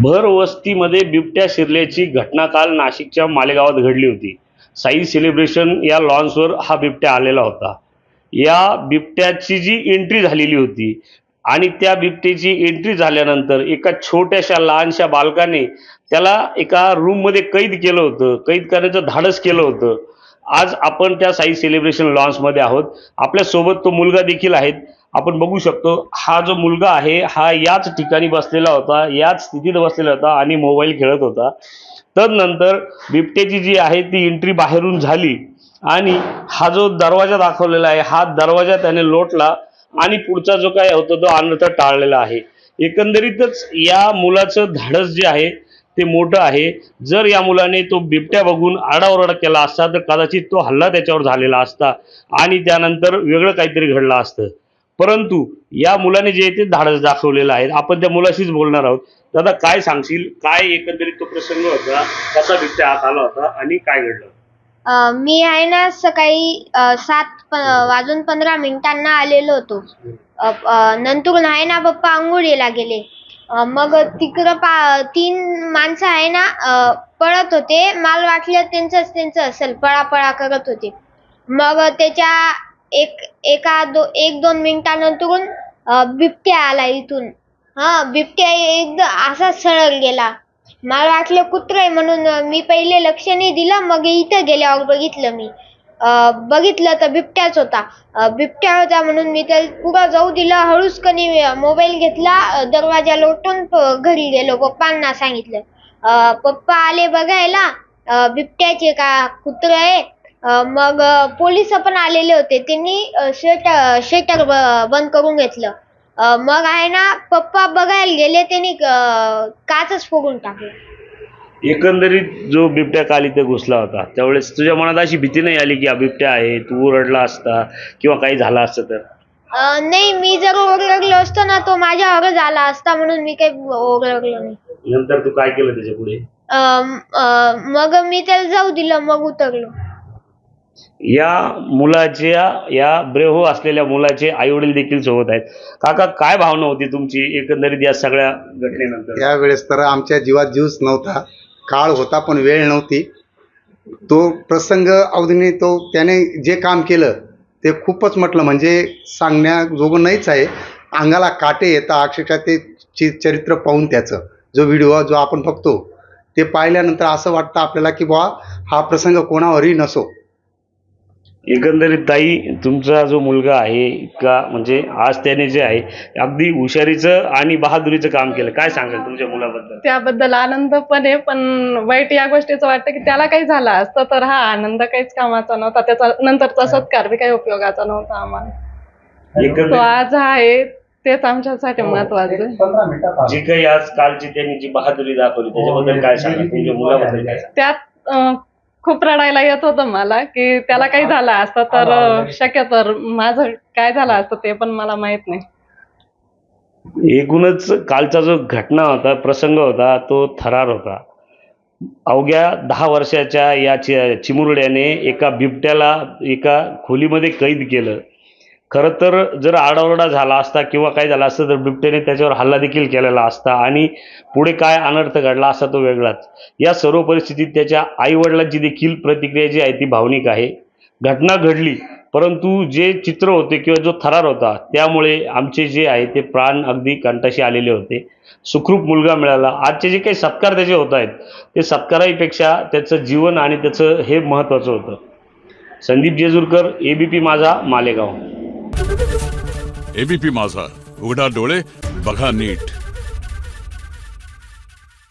भर वस्तीमध्ये बिबट्या शिरल्याची घटना काल नाशिकच्या मालेगावात घडली होती। साई सेलिब्रेशन या लॉन्सवर हा बिबट्या आलेला होता। या बिबट्याची जी एंट्री झालेली होती आणि त्या बिबट्याची एंट्री झाल्यानंतर एका छोट्याशा लहानशा बालकाने त्याला एका रूममध्ये कैद केलं होतं। कैद करण्याचं धाडस केलं होतं। आज आपण त्या साई सेलिब्रेशन लॉन्समध्ये आहोत। आपल्यासोबत तो मुलगा देखील आहे। आपण बघू शकतो हा जो मुलगा आहे हा याच ठिकाणी बसलेला होता, याच स्थितीत बसलेला होता आणि मोबाईल खेळत होता। तदनंतर बिबट्याची जी आहे ती एंट्री बाहेरून झाली आणि हा जो दरवाजा दाखवलेला आहे हा दरवाजा त्याने लोटला आणि पुढचा जो काय होता तो अनर्थ टाळलेला आहे। एकंदरीतच या मुलाचं धाडस जे आहे ते मोठं आहे। जर या मुलाने तो बिबट्या बघून आरडाओरडा केला असता तर कदाचित तो हल्ला त्याच्यावर झालेला असता आणि त्यानंतर वेगळं काहीतरी घडलं असतं। परंतु या मुलाने जे ते धाडस दाखवलेलं आहे। आपण त्या मुलाशीच बोलणार आहोत। दादा काय सांगशील, काय एकंदरीत तो प्रसंग होता, कसा बिबट्या आत आला होता आणि काय घडलं? मी आहे ना सकाळी 7:15 आलेलो होतो। नंतर आहे ना पप्पा अंघोळीला गेले। मग तिकडं 3 माणसं आहे ना पळत होते। मला वाटलं त्यांचं असेल, पळापळा करत होते। मग त्याच्या 1-2 मिनिटानंतर बिबट्या आला इथून। बिबट्या एकदम असा सरळ गेला। मला वाटलं कुत्रं आहे म्हणून मी पहिले लक्ष नाही दिलं। मग इथं गेल्यावर बघितलं तर बिबट्याच होता। बिबट्या होता म्हणून मी त्याला पुढं जाऊ दिलं। हळूचकनी मोबाईल घेतला, दरवाजा लोटून घरी गेलो। पप्पांना सांगितलं। पप्पा आले बघायला बिबट्याचे का कुत्रं आहे। मग पोलिस पण आलेले होते। त्यांनी शटर बंद करून घेतलं। मग आहे ना पप्पा बघायला गेले, त्यांनी काचच फोडून टाकलं। एकंदरीत जो बिबट्या काल इथे घुसला होता त्यावेळेस तुझ्या मनात अशी भीती नाही आली की हा बिबट्या आहे, तू ओरडला असता किंवा काही झालं असतं तर? नाही, मी जर ओरडलो असतो ना तो माझ्यावरच आला असता म्हणून मी काही ओरडलो नाही। नंतर तू काय केलं त्याच्या पुढे? मग मी त्याला जाऊ दिलं, मग उतरलो। या मुलाच्या, या ब्रेव्हो असलेल्या मुलाचे आई वडील देखील सोबत आहेत। काका काय भावना होती तुमची एकंदरीत या सगळ्या घटनेनंतर? यावेळेस तर आमच्या जीवात जीवच नव्हता। काळ होता पण वेळ नव्हती। तो प्रसंग अवधीने त्याने जे काम केलं ते खूपच म्हटलं म्हणजे सांगण्याजोगं नाहीच आहे। अंगाला काटे येतात अक्षरशः ते चरित्र पाहून। त्याचं जो व्हिडिओ जो आपण बघतो ते पाहिल्यानंतर असं वाटतं आपल्याला की बुवा हा प्रसंग कोणावरही नसो। एकंदरीत ताई तुमचा जो मुलगा आहे का म्हणजे आज त्याने जे आहे अगदी हुशारीचं आणि बहादुरीचं काम केलं, काय सांगाल तुमच्या मुलाबद्दल? त्याबद्दल आनंद पण आहे, पण वाईट या गोष्टीचं वाटतं की त्याला काही झालं असतं तर हा आनंद काहीच कामाचा नव्हता। त्याचा नंतरचा सत्कार बी काही उपयोगाचा नव्हता आम्हाला। तो आज आहे तेच आमच्यासाठी महत्वाचं। जी काही आज कालची त्यांनी जी बहादुरी दाखवली त्याच्याबद्दल काय सांगाल तुमच्या मुलाबद्दल? काय त्यात खूप रडायला येत होतं मला की त्याला काही झालं असतं तर शक्यतो माझं काय झालं असतं ते पण मला माहित नाही। एकूणच कालचा जो घटना होता, प्रसंग होता तो थरार होता। अवघ्या 10 वर्षाच्या या चिमुरड्याने एका बिबट्याला एका खोलीमध्ये कैद केलं। खरं तर जर आरडाओरडा झाला असता किंवा काय झालं असतं तर बिबट्याने त्याच्यावर हल्ला देखील केलेला असता आणि पुढे काय अनर्थ घडला असता तो वेगळाच। या सर्व परिस्थितीत त्याच्या आईवडिलांची देखील प्रतिक्रिया जी आहे ती भावनिक आहे। घटना घडली परंतु जे चित्र होते किंवा जो थरार होता त्यामुळे आमचे जे आहे ते प्राण अगदी कंठाशी आलेले होते। सुखरूप मुलगा मिळाला। आजचे जे काही सत्कार त्याचे होत आहेत ते सत्कारापेक्षा त्याचं जीवन आणि त्याचं हे महत्त्वाचं होतं। संदीप जेजुरकर, ABP माझा, मालेगाव। ABP माझा, उघडा डोळे बघा नीट।